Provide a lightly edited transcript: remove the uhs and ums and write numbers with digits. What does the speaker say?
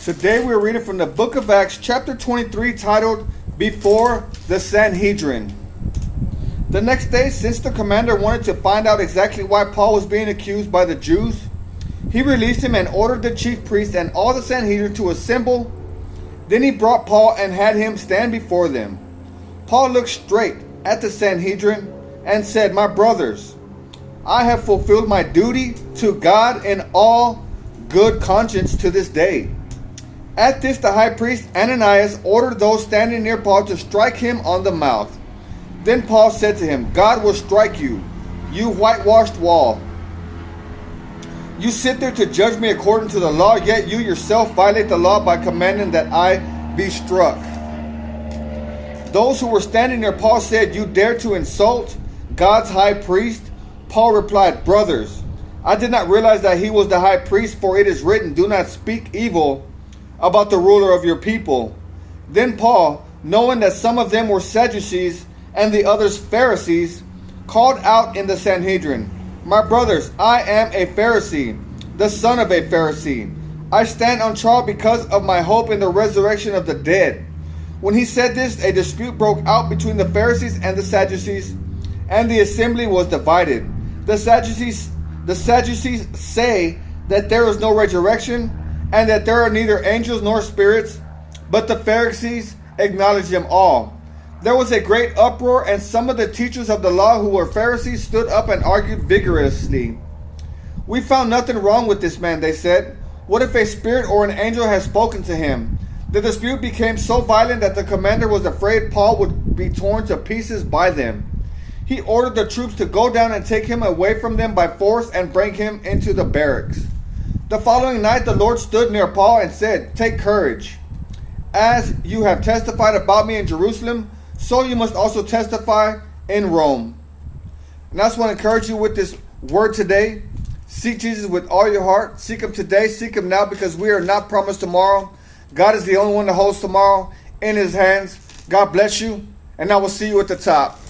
Today we're reading from the book of Acts, chapter 23, titled, Before the Sanhedrin. The next day, since the commander wanted to find out exactly why Paul was being accused by the Jews, he released him and ordered the chief priests and all the Sanhedrin to assemble. Then he brought Paul and had him stand before them. Paul looked straight at the Sanhedrin and said, "My brothers, I have fulfilled my duty to God in all good conscience to this day." At this, the high priest Ananias ordered those standing near Paul to strike him on the mouth. Then Paul said to him, "God will strike you, you whitewashed wall. You sit there to judge me according to the law, yet you yourself violate the law by commanding that I be struck." Those who were standing near Paul said, "You dare to insult God's high priest?" Paul replied, "Brothers, I did not realize that he was the high priest, for it is written, 'Do not speak evil about the ruler of your people.'" Then Paul, knowing that some of them were Sadducees and the others Pharisees, called out in the Sanhedrin, "My brothers, I am a Pharisee, the son of a Pharisee. I stand on trial because of my hope in the resurrection of the dead." When he said this, a dispute broke out between the Pharisees and the Sadducees, and the assembly was divided. The Sadducees say that there is no resurrection, and that there are neither angels nor spirits, but the Pharisees acknowledge them all. There was a great uproar, and some of the teachers of the law who were Pharisees stood up and argued vigorously. "We found nothing wrong with this man," they said. "What if a spirit or an angel has spoken to him?" The dispute became so violent that the commander was afraid Paul would be torn to pieces by them. He ordered the troops to go down and take him away from them by force and bring him into the barracks. The following night the Lord stood near Paul and said, "Take courage. As you have testified about me in Jerusalem, so you must also testify in Rome." And I just want to encourage you with this word today. Seek Jesus with all your heart. Seek him today. Seek him now, because we are not promised tomorrow. God is the only one that holds tomorrow in his hands. God bless you, and I will see you at the top.